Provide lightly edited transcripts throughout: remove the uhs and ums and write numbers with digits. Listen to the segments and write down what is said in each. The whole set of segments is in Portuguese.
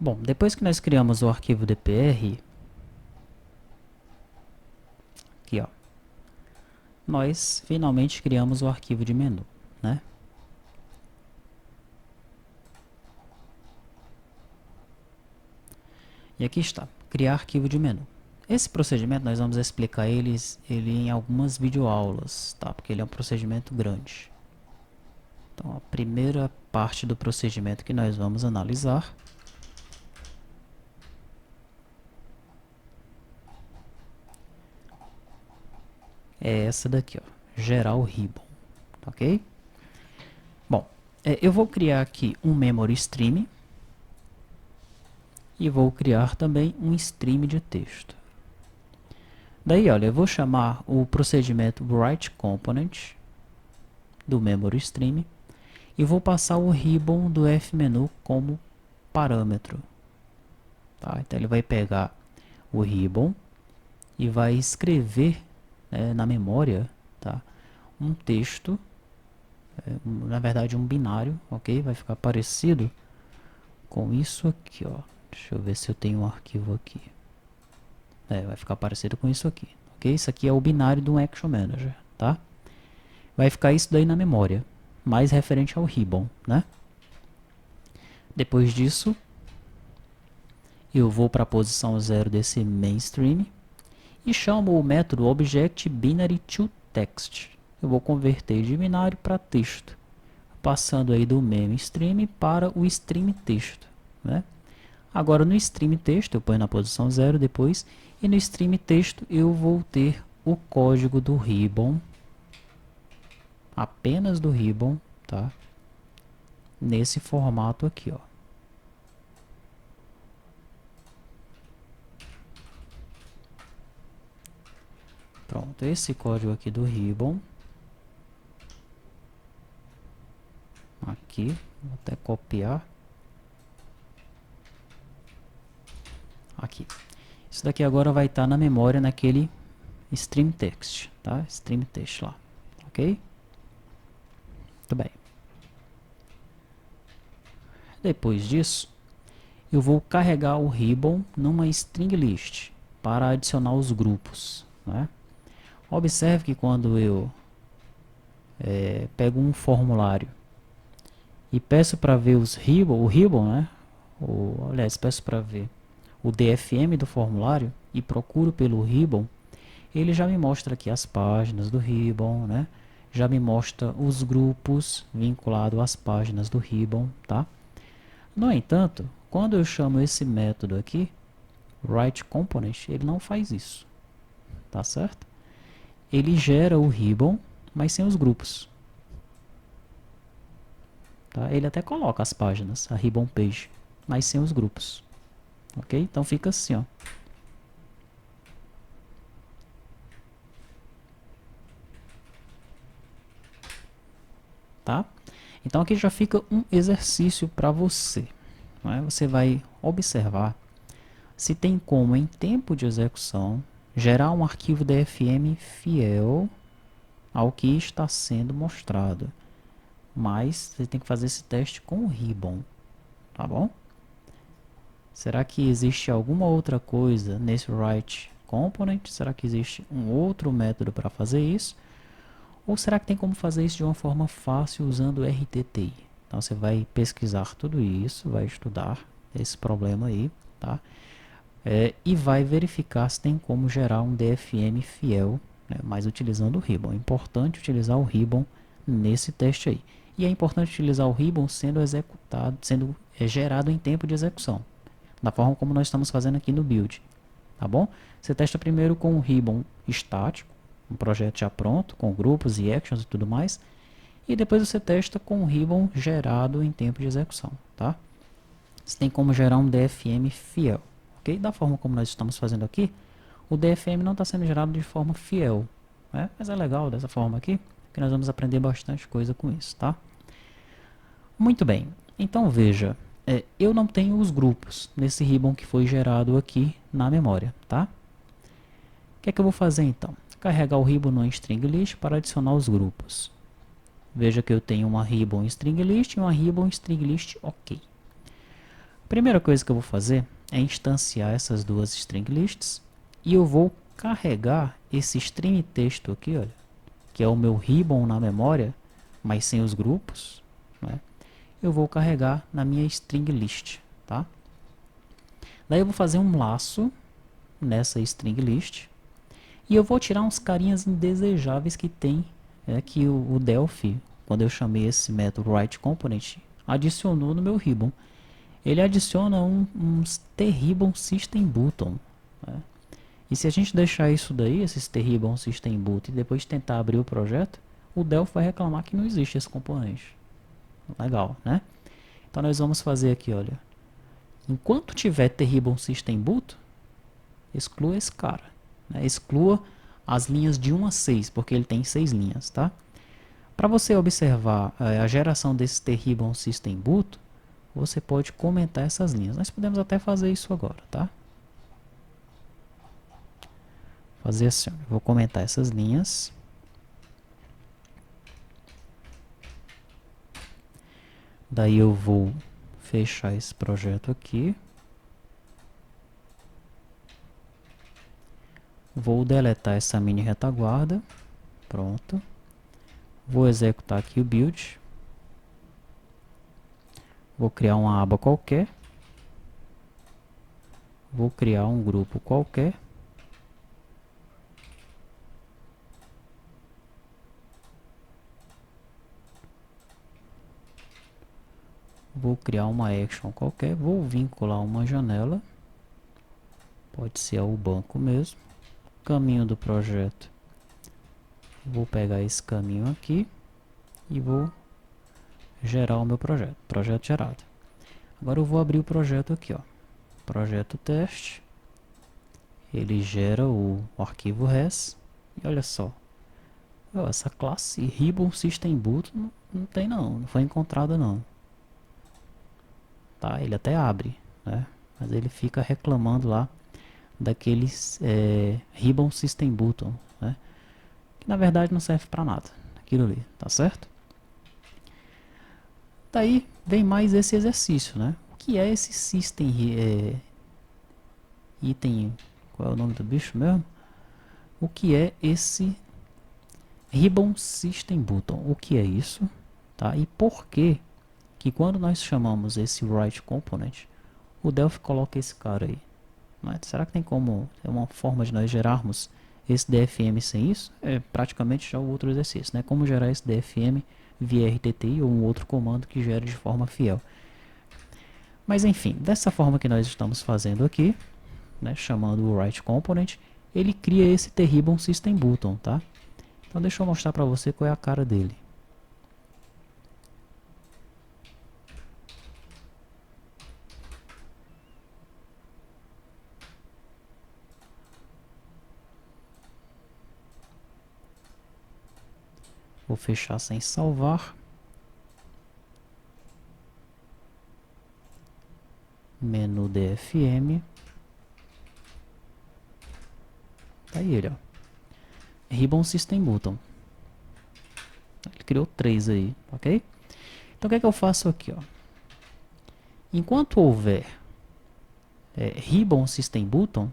Bom, depois que nós criamos o arquivo DPR, aqui ó, nós finalmente criamos o arquivo de menu, né? E aqui está, criar arquivo de menu. Esse procedimento nós vamos explicar ele em algumas videoaulas, tá? Porque ele é um procedimento grande. Então a primeira parte do procedimento que nós vamos analisar é essa daqui, ó, gerar o ribbon, ok? Bom, eu vou criar aqui um memory stream e vou criar também um stream de texto. Daí, olha, eu vou chamar o procedimento writeComponent do memory stream e vou passar o ribbon do fmenu como parâmetro. Tá? Então ele vai pegar o ribbon e vai escrever, né, na memória, tá, um texto, na verdade um binário, ok? Vai ficar parecido com isso aqui, ó. Deixa eu ver se eu tenho um arquivo aqui. Vai ficar parecido com isso aqui, ok? Isso aqui é o binário do Action Manager, tá? Vai ficar isso daí na memória, mais referente ao ribbon, né? Depois disso, eu vou para a posição 0 desse mainstream e chamo o método object_binary_to_text. Eu vou converter de binário para texto, passando aí do mainstream para o stream texto, né? Agora no stream texto eu ponho na posição 0 depois, e no stream texto eu vou ter o código do ribbon, apenas do ribbon, tá? Nesse formato aqui, ó. Pronto, esse código aqui do ribbon. Aqui, vou até copiar. Aqui. Isso daqui agora vai estar na memória naquele stream text, tá? Stream text lá, ok? Muito bem. Depois disso, eu vou carregar o ribbon numa string list para adicionar os grupos, né? Observe que quando eu pego um formulário e peço para ver o ribbon, né? Aliás, peço para ver o DFM do formulário e procuro pelo ribbon, ele já me mostra aqui as páginas do ribbon, né? Já me mostra os grupos vinculados às páginas do ribbon, tá? No entanto, quando eu chamo esse método aqui, writeComponent, ele não faz isso, tá certo? Ele gera o ribbon, mas sem os grupos. Tá? Ele até coloca as páginas, a ribbon page, mas sem os grupos. Ok? Então fica assim, ó. Tá? Então aqui já fica um exercício para você. Não é? Você vai observar se tem como, em tempo de execução, gerar um arquivo DFM fiel ao que está sendo mostrado. Mas você tem que fazer esse teste com o ribbon. Tá bom? Será que existe alguma outra coisa nesse writeComponent? Será que existe um outro método para fazer isso? Ou será que tem como fazer isso de uma forma fácil usando o RTTI? Então você vai pesquisar tudo isso, vai estudar esse problema aí, tá? E vai verificar se tem como gerar um DFM fiel, né, mas utilizando o ribbon. É importante utilizar o ribbon nesse teste aí. E é importante utilizar o ribbon sendo executado, sendo gerado em tempo de execução, da forma como nós estamos fazendo aqui no build, tá bom? Você testa primeiro com o ribbon estático, um projeto já pronto, com grupos e actions e tudo mais, e depois você testa com o ribbon gerado em tempo de execução, tá? Você tem como gerar um DFM fiel, ok? Da forma como nós estamos fazendo aqui, o DFM não está sendo gerado de forma fiel, né? Mas é legal dessa forma aqui, que nós vamos aprender bastante coisa com isso, tá? Muito bem, então veja, eu não tenho os grupos nesse ribbon que foi gerado aqui na memória, tá? O que é que eu vou fazer então? Carregar o ribbon no string list para adicionar os grupos. Veja que eu tenho uma ribbon string list e uma ribbon string list ok. Primeira coisa que eu vou fazer é instanciar essas duas string lists e eu vou carregar esse string texto aqui, olha, que é o meu ribbon na memória, mas sem os grupos, né? Eu vou carregar na minha string list, tá? Daí eu vou fazer um laço nessa string list e eu vou tirar uns carinhas indesejáveis que tem, que o Delphi, quando eu chamei esse método writeComponent, adicionou no meu ribbon. Ele adiciona uns terrible system button, né? E se a gente deixar isso daí, esses terrible system button, e depois tentar abrir o projeto, o Delphi vai reclamar que não existe esse componente. Legal, né? Então nós vamos fazer aqui, olha. Enquanto tiver terrible system button, exclua esse cara, né? Exclua as linhas de 1 a 6, porque ele tem 6 linhas, tá? Para você observar a geração desse terrible system button, você pode comentar essas linhas. Nós podemos até fazer isso agora, tá? Fazer assim, eu vou comentar essas linhas. Daí eu vou fechar esse projeto aqui. Vou deletar essa mini retaguarda. Pronto. Vou executar aqui o build. Vou criar uma aba qualquer. Vou criar um grupo qualquer. Vou criar uma action qualquer. Vou vincular uma janela. Pode ser ao banco mesmo. Caminho do projeto. Vou pegar esse caminho aqui. E vou gerar o meu projeto. Projeto gerado. Agora eu vou abrir o projeto aqui, ó. Projeto teste. Ele gera o arquivo res. E olha só. Essa classe ribbon system boot não tem não foi encontrada não. Tá, ele até abre, né? Mas ele fica reclamando lá daqueles ribbon system button, né? Que na verdade não serve para nada. Aquilo ali, tá certo? Daí vem mais esse exercício, né? O que é esse system item? Qual é o nome do bicho mesmo? O que é esse ribbon system button? O que é isso? Tá? E por que quando nós chamamos esse writeComponent, o Delphi coloca esse cara aí? Mas será que tem como, é uma forma de nós gerarmos esse DFM sem isso? É praticamente já o outro exercício, né? Como gerar esse DFM via RTTI ou um outro comando que gere de forma fiel. Mas enfim, dessa forma que nós estamos fazendo aqui, né, chamando o writeComponent, ele cria esse terrible system button, tá? Então deixa eu mostrar para você qual é a cara dele. Vou fechar sem salvar. Menu DFM. Tá aí ele, ó. Ribbon System Button. Ele criou 3 aí, ok? Então o que é que eu faço aqui, ó? Enquanto houver Ribbon System Button,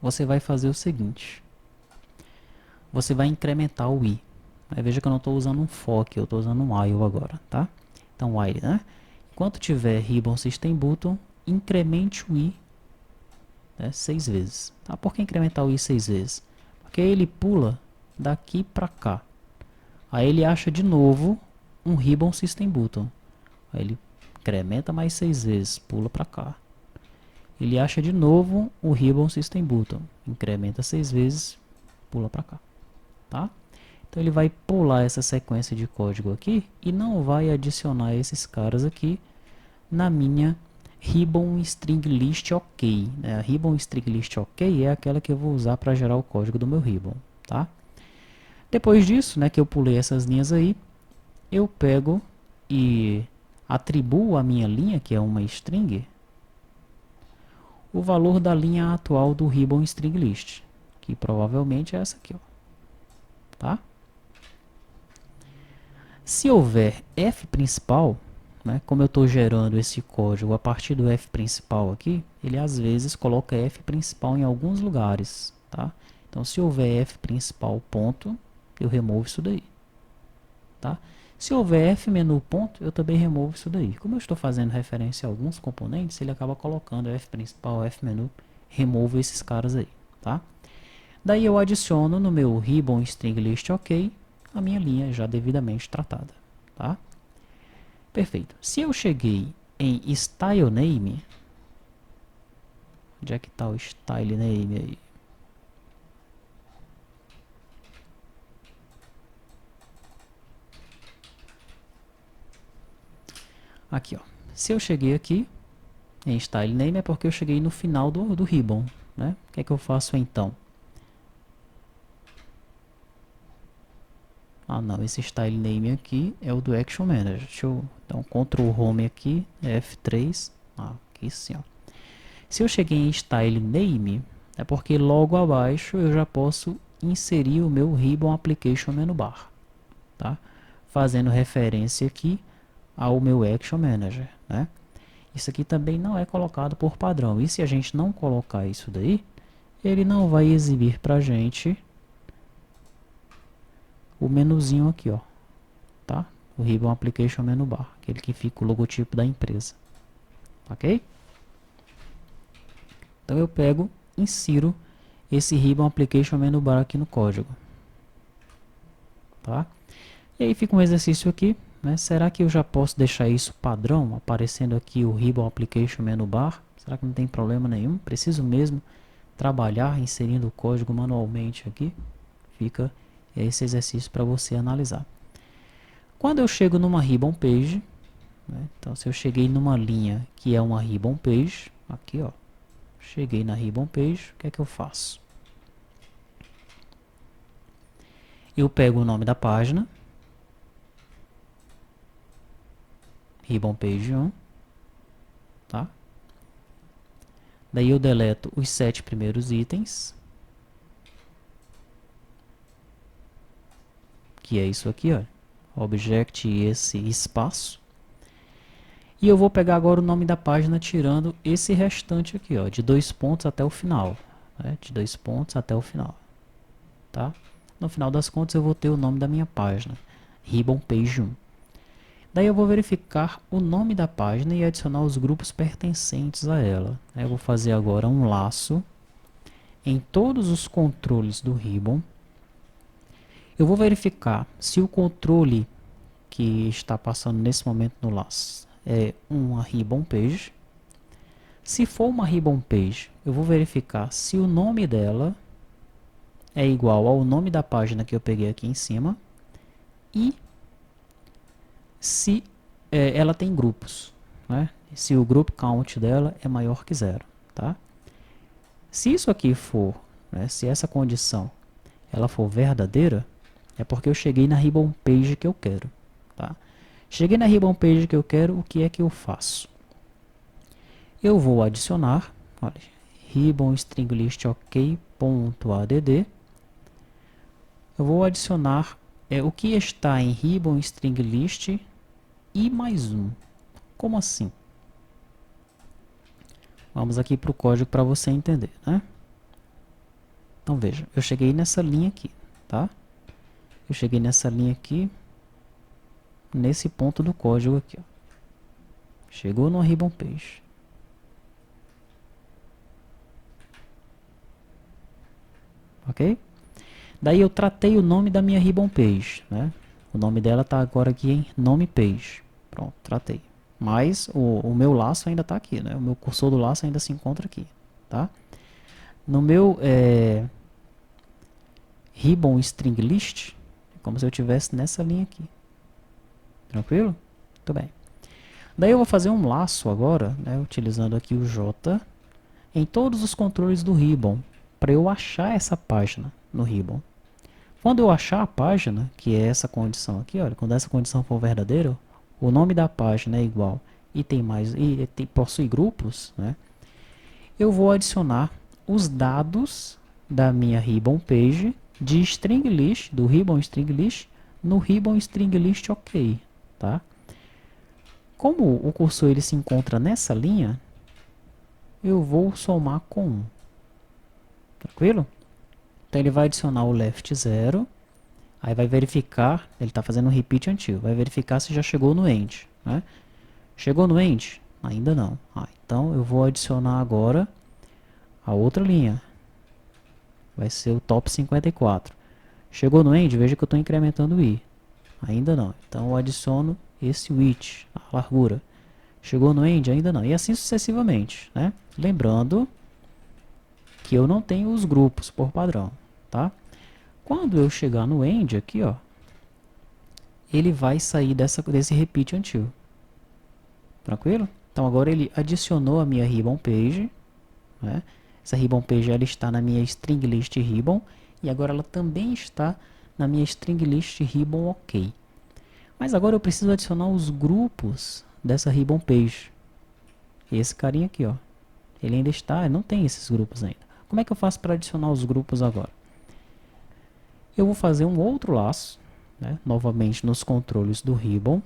você vai fazer o seguinte. Você vai incrementar o i. Aí veja que eu não estou usando um for aqui, eu estou usando um while agora, tá? Então while, né? Enquanto tiver Ribbon System Button, incremente o i 6 vezes. Tá? Por que incrementar o i 6 vezes? Porque ele pula daqui para cá. Aí ele acha de novo um Ribbon System Button. Aí ele incrementa mais 6 vezes, pula para cá. Ele acha de novo o Ribbon System Button. Incrementa 6 vezes, pula para cá. Tá? Então ele vai pular essa sequência de código aqui e não vai adicionar esses caras aqui na minha Ribbon String List OK. A Ribbon String List OK é aquela que eu vou usar para gerar o código do meu Ribbon. Tá? Depois disso, né, que eu pulei essas linhas aí, eu pego e atribuo a minha linha, que é uma string, o valor da linha atual do Ribbon String List, que provavelmente é essa aqui, ó. Tá? Se houver f principal, né, como eu estou gerando esse código a partir do f principal aqui, ele às vezes coloca f principal em alguns lugares, tá? Então, se houver f principal ponto, eu removo isso daí, tá? Se houver f menu ponto, eu também removo isso daí. Como eu estou fazendo referência a alguns componentes, ele acaba colocando f principal, f menu, removo esses caras aí, tá? Daí eu adiciono no meu ribbon string list ok a minha linha já devidamente tratada, tá? Perfeito. Se eu cheguei em style name, onde é que está o style name aí? Aqui, ó. Se eu cheguei aqui em style name é porque eu cheguei no final do ribbon, né? O que é que eu faço então? Ah, não, esse style name aqui é o do Action Manager. Deixa eu dar um Ctrl Home aqui, F3. Ah, aqui sim, ó. Se eu cheguei em style name, é porque logo abaixo eu já posso inserir o meu Ribbon Application Menu Bar, tá? Fazendo referência aqui ao meu Action Manager, né? Isso aqui também não é colocado por padrão. E se a gente não colocar isso daí, ele não vai exibir pra gente o menuzinho aqui, ó, tá? O Ribbon Application Menu Bar, aquele que fica o logotipo da empresa, ok? Então eu pego, insiro esse Ribbon Application Menu Bar aqui no código, tá? E aí fica um exercício aqui, né? Será que eu já posso deixar isso padrão, aparecendo aqui o Ribbon Application Menu Bar? Será que não tem problema nenhum? Preciso mesmo trabalhar inserindo o código manualmente aqui? Fica esse exercício para você analisar. Quando eu chego numa Ribbon Page, né? Então se eu cheguei numa linha que é uma Ribbon Page, aqui ó, cheguei na Ribbon Page, o que é que eu faço? Eu pego o nome da página, Ribbon Page 1, tá? Daí eu deleto os 7 primeiros itens, que é isso aqui, ó, object e esse espaço. E eu vou pegar agora o nome da página tirando esse restante aqui, ó, de 2 pontos até o final, né? De 2 pontos até o final, tá? No final das contas eu vou ter o nome da minha página, Ribbon Page 1. Daí eu vou verificar o nome da página e adicionar os grupos pertencentes a ela. Eu vou fazer agora um laço em todos os controles do Ribbon. Eu vou verificar se o controle que está passando nesse momento no laço é uma Ribbon Page. Se for uma Ribbon Page, eu vou verificar se o nome dela é igual ao nome da página que eu peguei aqui em cima e se ela tem grupos, né? Se o group count dela é maior que 0, tá? Se isso aqui for, né, se essa condição ela for verdadeira, é porque eu cheguei na Ribbon Page que eu quero, tá? Cheguei na Ribbon Page que eu quero, o que é que eu faço? Eu vou adicionar, olha, Ribbon String List ok.add. Eu vou adicionar o que está em Ribbon String List e mais um. Como assim? Vamos aqui para o código para você entender, né? Então veja, eu cheguei nessa linha aqui, tá? Eu cheguei nessa linha aqui, nesse ponto do código aqui, ó. Chegou no Ribbon Page. Ok? Daí eu tratei o nome da minha Ribbon Page, né? O nome dela está agora aqui em nome page. Pronto, tratei. Mas o meu laço ainda está aqui, né? O meu cursor do laço ainda se encontra aqui, tá? No meu Ribbon String List, é como se eu estivesse nessa linha aqui. Tranquilo? Muito bem. Daí eu vou fazer um laço agora, né? Utilizando aqui o J, em todos os controles do Ribbon, para eu achar essa página no Ribbon. Quando eu achar a página, que é essa condição aqui, olha, quando essa condição for verdadeira, o nome da página é igual e possui grupos, né? Eu vou adicionar os dados da minha Ribbon Page de string list, do Ribbon String List, no Ribbon String List OK, tá? Como o cursor ele se encontra nessa linha, eu vou somar com 1. Tranquilo? Então ele vai adicionar o left 0. Aí vai verificar, ele está fazendo um repeat until, vai verificar se já chegou no end, né? Chegou no end? Ainda não. Então eu vou adicionar agora a outra linha. Vai ser o top 54. Chegou no end? Veja que eu estou incrementando o i. Ainda não. Então eu adiciono esse width, a largura. Chegou no end? Ainda não. E assim sucessivamente, né? Lembrando que eu não tenho os grupos por padrão, tá? Quando eu chegar no end aqui, ó, ele vai sair desse repeat until. Tranquilo? Então agora ele adicionou a minha ribbon page, né? Essa ribbon page ela está na minha string list ribbon e agora ela também está na minha string list ribbon ok. Mas agora eu preciso adicionar os grupos dessa ribbon page. Esse carinha aqui, ó, ele ainda está, não tem esses grupos ainda. Como é que eu faço para adicionar os grupos agora? Eu vou fazer um outro laço, né? Novamente nos controles do ribbon,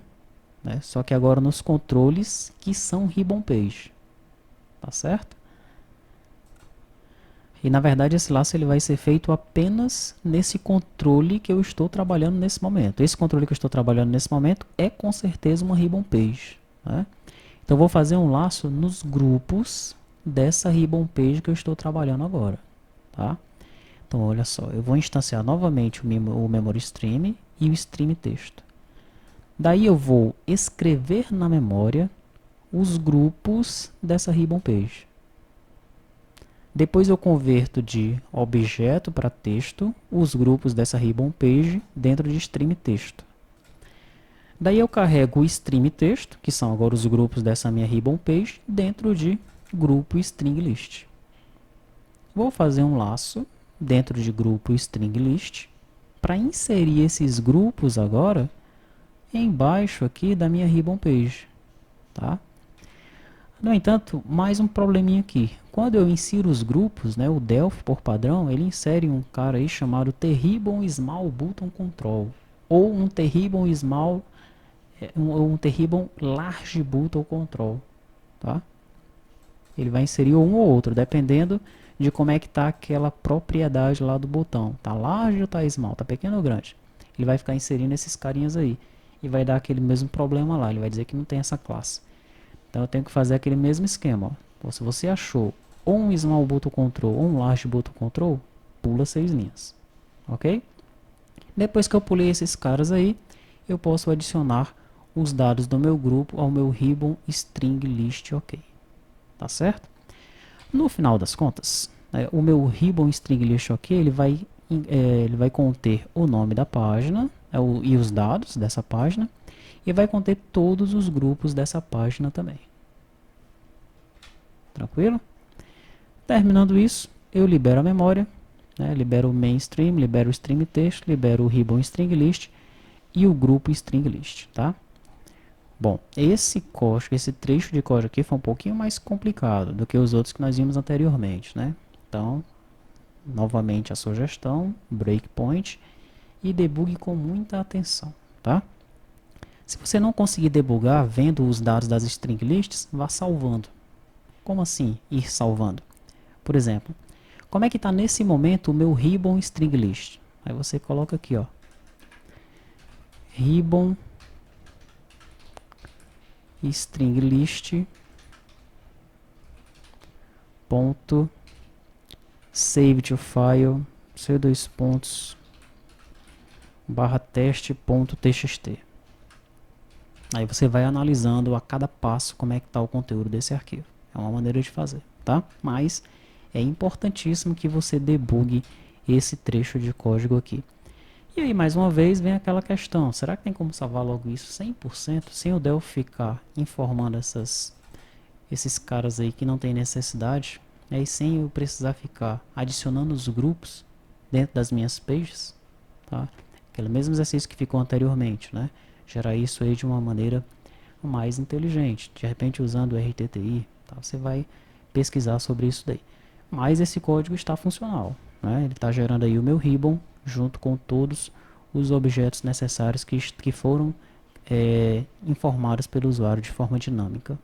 né? Só que agora nos controles que são ribbon page, tá certo? E na verdade esse laço ele vai ser feito apenas nesse controle que eu estou trabalhando nesse momento. Esse controle que eu estou trabalhando nesse momento é com certeza uma ribbon page, né? Então eu vou fazer um laço nos grupos dessa ribbon page que eu estou trabalhando agora, tá? Então olha só, eu vou instanciar novamente o memory stream e o stream texto. Daí eu vou escrever na memória os grupos dessa ribbon page. Depois eu converto de objeto para texto os grupos dessa ribbon page dentro de stream texto. Daí eu carrego o stream texto, que são agora os grupos dessa minha ribbon page, dentro de grupo string list. Vou fazer um laço dentro de grupo string list para inserir esses grupos agora embaixo aqui da minha ribbon page, tá? No entanto, mais um probleminha aqui. Quando eu insiro os grupos, né, o Delphi por padrão, ele insere um cara aí chamado Terrible Small Button Control ou um Terrible Small um Terrible Large Button Control, tá? Ele vai inserir um ou outro, dependendo de como é que tá aquela propriedade lá do botão. Tá large ou tá small? Tá pequeno ou grande? Ele vai ficar inserindo esses carinhas aí e vai dar aquele mesmo problema lá. Ele vai dizer que não tem essa classe. Então eu tenho que fazer aquele mesmo esquema, ó. Então, se você achou ou um small button control ou um large button control, pula 6 linhas, ok? Depois que eu pulei esses caras aí, eu posso adicionar os dados do meu grupo ao meu ribbon string list ok, tá certo? No final das contas, o meu ribbon string list ok ele vai conter o nome da página e os dados dessa página e vai conter todos os grupos dessa página também. Tranquilo? Terminando isso, eu libero a memória, né? Libero o main stream, libero o stream texto, libero o ribbon string list e o grupo string list, tá? Bom, esse código, esse trecho de código aqui foi um pouquinho mais complicado do que os outros que nós vimos anteriormente, né? Então, novamente a sugestão, breakpoint e debugue com muita atenção, tá? Se você não conseguir debugar vendo os dados das string lists, vá salvando. Como assim ir salvando? Por exemplo, como é que está nesse momento o meu ribbon string list? Aí você coloca aqui, ó, ribbon string list ponto save to file c2 barra teste.txt. Aí você vai analisando a cada passo como é que está o conteúdo desse arquivo. É uma maneira de fazer, tá? Mas é importantíssimo que você debugue esse trecho de código aqui. E aí, mais uma vez, vem aquela questão. Será que tem como salvar logo isso 100% sem o Delphi ficar informando esses caras aí que não tem necessidade? E sem eu precisar ficar adicionando os grupos dentro das minhas pages? Tá? Aquele mesmo exercício que ficou anteriormente, né? Gerar isso aí de uma maneira mais inteligente. De repente, usando o RTTI, tá? Você vai pesquisar sobre isso daí. Mas esse código está funcional, né? Ele está gerando aí o meu ribbon junto com todos os objetos necessários que foram informadas pelo usuário de forma dinâmica.